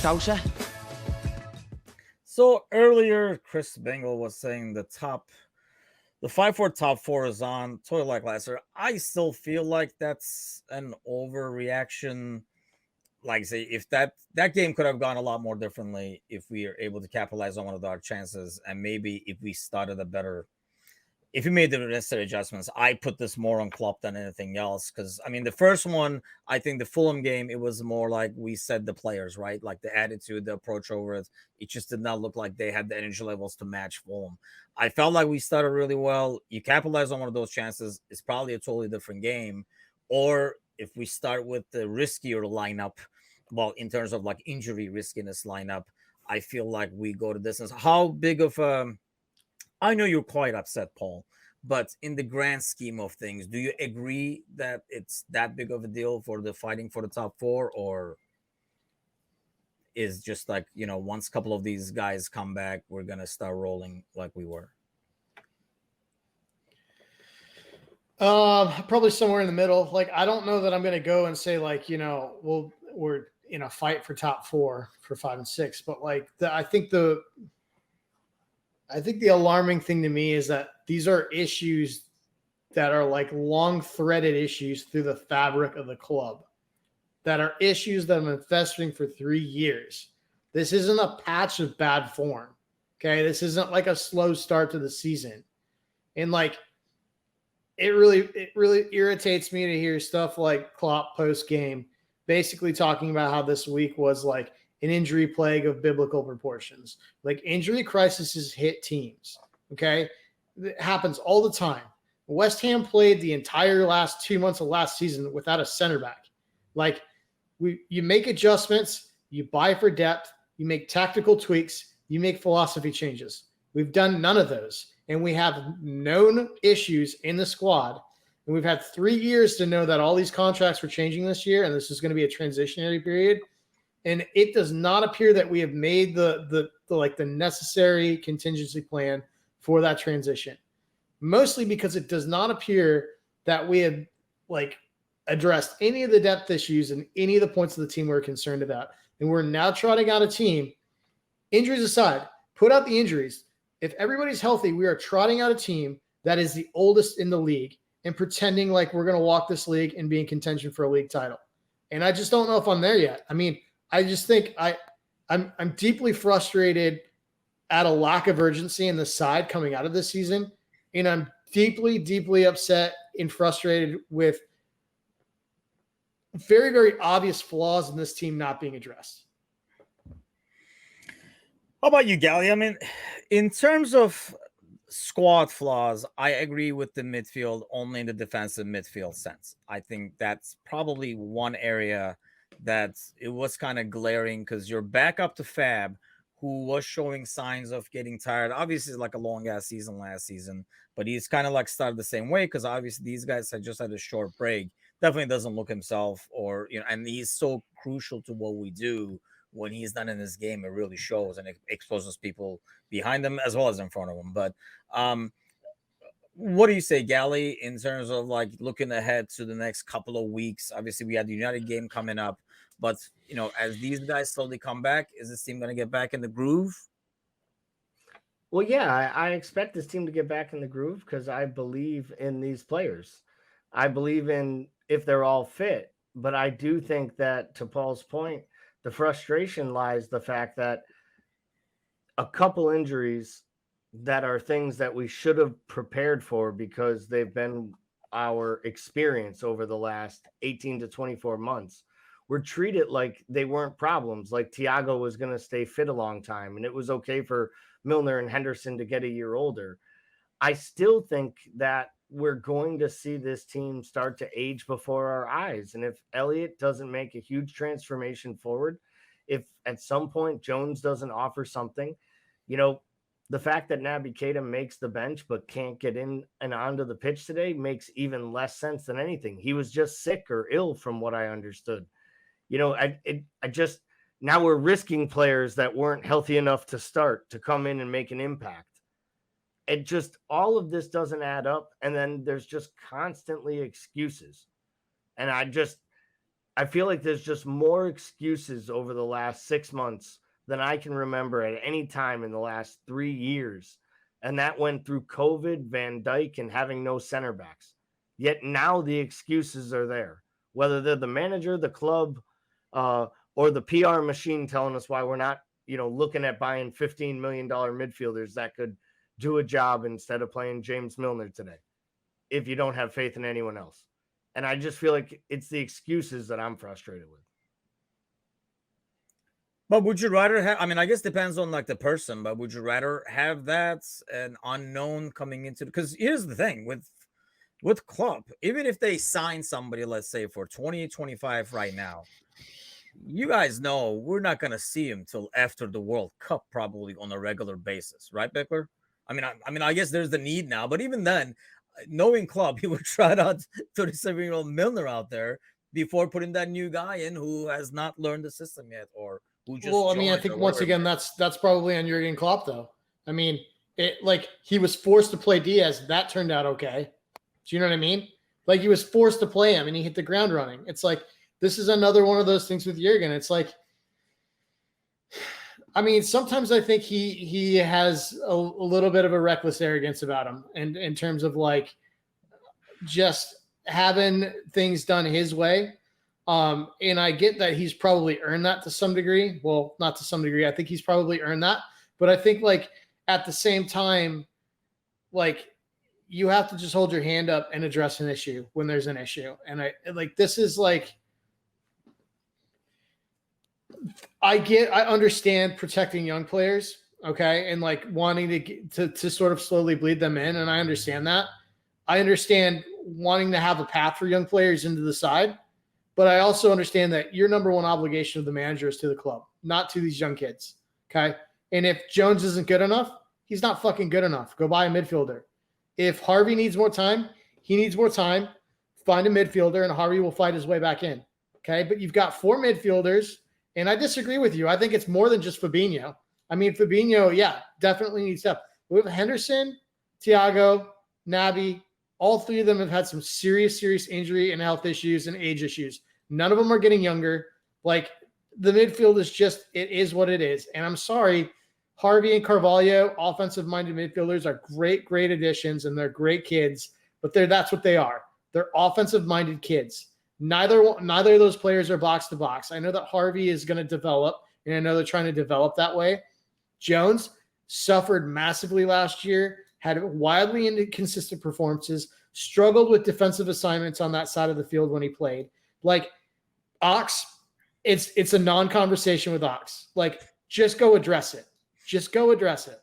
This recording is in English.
Scouser. So earlier, Chris Bengal was saying the 5-4 top four is on toy like Leicester. I still feel like that's an overreaction. Like say, if that game could have gone a lot more differently if we are able to capitalize on one of our chances, and maybe if we started if we made the necessary adjustments. I put this more on Klopp than anything else because I mean the first one, I think the Fulham game, it was more like we said the players, right? Like the attitude, the approach over it. It just did not look like they had the energy levels to match Fulham. I felt like we started really well. You capitalize on one of those chances, it's probably a totally different game. Or if we start with the riskier lineup, well, in terms of like injury riskiness lineup, I feel like we go to distance. How big of a I know you're quite upset, Paul, but in the grand scheme of things, do you agree that it's that big of a deal for the fighting for the top four, or is just like, once a couple of these guys come back, we're going to start rolling like we were? Probably somewhere in the middle. Like, I don't know that I'm going to go and say like, we're in a fight for top four for 5 and 6, but like I think the alarming thing to me is that these are issues that are like long threaded issues through the fabric of the club, that are issues that have been festering for 3 years. This isn't a patch of bad form. Okay. This isn't like a slow start to the season. And like, it really irritates me to hear stuff like Klopp post game, basically talking about how this week was like an injury plague of biblical proportions. Like injury crises hit teams. Okay. It happens all the time. West Ham played the entire last 2 months of last season without a center back. Like you make adjustments, you buy for depth, you make tactical tweaks, you make philosophy changes. We've done none of those. And we have known issues in the squad. And we've had 3 years to know that all these contracts were changing this year. And this is going to be a transitionary period. And it does not appear that we have made the necessary contingency plan for that transition. Mostly because it does not appear that we have like addressed any of the depth issues and any of the points of the team we're concerned about. And we're now trotting out a team, injuries aside, put out the injuries. If everybody's healthy, we are trotting out a team that is the oldest in the league and pretending like we're going to walk this league and be in contention for a league title. And I just don't know if I'm there yet. I mean, I just think I'm deeply frustrated at a lack of urgency in the side coming out of this season. And I'm deeply, deeply upset and frustrated with very, very obvious flaws in this team not being addressed. How about you, Gally? I mean, in terms of squad flaws, I agree with the midfield only in the defensive midfield sense. I think that's probably one area that it was kind of glaring because you're back up to Fab, who was showing signs of getting tired. Obviously, like a long ass season last season, but he's kind of like started the same way because obviously these guys had just had a short break. Definitely doesn't look himself, or and he's so crucial to what we do. When he's not in this game, it really shows and it exposes people behind him as well as in front of him. But what do you say, Gally, in terms of like looking ahead to the next couple of weeks? Obviously, we had the United game coming up, but as these guys slowly come back, is this team going to get back in the groove? Well, yeah, I expect this team to get back in the groove because I believe in these players. I believe in if they're all fit, but I do think that, to Paul's point, the frustration lies the fact that a couple injuries that are things that we should have prepared for because they've been our experience over the last 18 to 24 months were treated like they weren't problems. Like Thiago was going to stay fit a long time and it was okay for Milner and Henderson to get a year older. I still think that we're going to see this team start to age before our eyes. And if Elliott doesn't make a huge transformation forward, if at some point Jones doesn't offer something, the fact that Naby Keita makes the bench but can't get in and onto the pitch today makes even less sense than anything. He was just sick or ill from what I understood. Now we're risking players that weren't healthy enough to start to come in and make an impact. It just, all of this doesn't add up. And then there's just constantly excuses. And I feel like there's just more excuses over the last 6 months than I can remember at any time in the last 3 years. And that went through COVID, Van Dijk, and having no center backs. Yet now the excuses are there, whether they're the manager, the club, or the PR machine telling us why we're not, looking at buying $15 million midfielders that could do a job instead of playing James Milner today, if you don't have faith in anyone else. And I just feel like it's the excuses that I'm frustrated with. But would you rather have, I mean, I guess it depends on like the person, but would you rather have that an unknown coming into, because here's the thing with Klopp, even if they sign somebody, let's say for 2025 right now, you guys know we're not going to see him till after the World Cup, probably on a regular basis, right, Bickler? I mean, I guess there's the need now, but even then, knowing Klopp, he would try out 37-year-old Milner out there before putting that new guy in who has not learned the system yet, or who just. Well, I mean, I think once again that's probably on Jurgen Klopp, though. I mean, he was forced to play Diaz. That turned out okay. Do you know what I mean? Like, he was forced to play him, and he hit the ground running. It's like, this is another one of those things with Jurgen. It's like, I mean, sometimes I think he has a little bit of a reckless arrogance about him, and in terms of like just having things done his way. And I get that he's probably earned that to some degree. Well, not to some degree. I think he's probably earned that. But I think like at the same time, like you have to just hold your hand up and address an issue when there's an issue. And this is like, I understand protecting young players, okay, and like wanting to sort of slowly bleed them in, and I understand that. I understand wanting to have a path for young players into the side, but I also understand that your number one obligation of the manager is to the club, not to these young kids, okay? And if Jones isn't good enough, he's not fucking good enough. Go buy a midfielder. If Harvey needs more time, he needs more time. Find a midfielder, and Harvey will fight his way back in, okay? But you've got 4 midfielders. And I disagree with you. I think it's more than just Fabinho. I mean, Fabinho, yeah, definitely needs help. We have Henderson, Thiago, Naby. All 3 of them have had some serious injury and health issues and age issues. None of them are getting younger. Like, the midfield is just, it is what it is. And I'm sorry, Harvey and Carvalho, offensive-minded midfielders, are great additions, and they're great kids. But that's what they are. They're offensive-minded kids. Neither of those players are box to box. I know that Harvey is going to develop, and I know they're trying to develop that way. Jones suffered massively last year, had wildly inconsistent performances, struggled with defensive assignments on that side of the field when he played. Like, Ox, it's a non-conversation with Ox. Like, just go address it. Just go address it.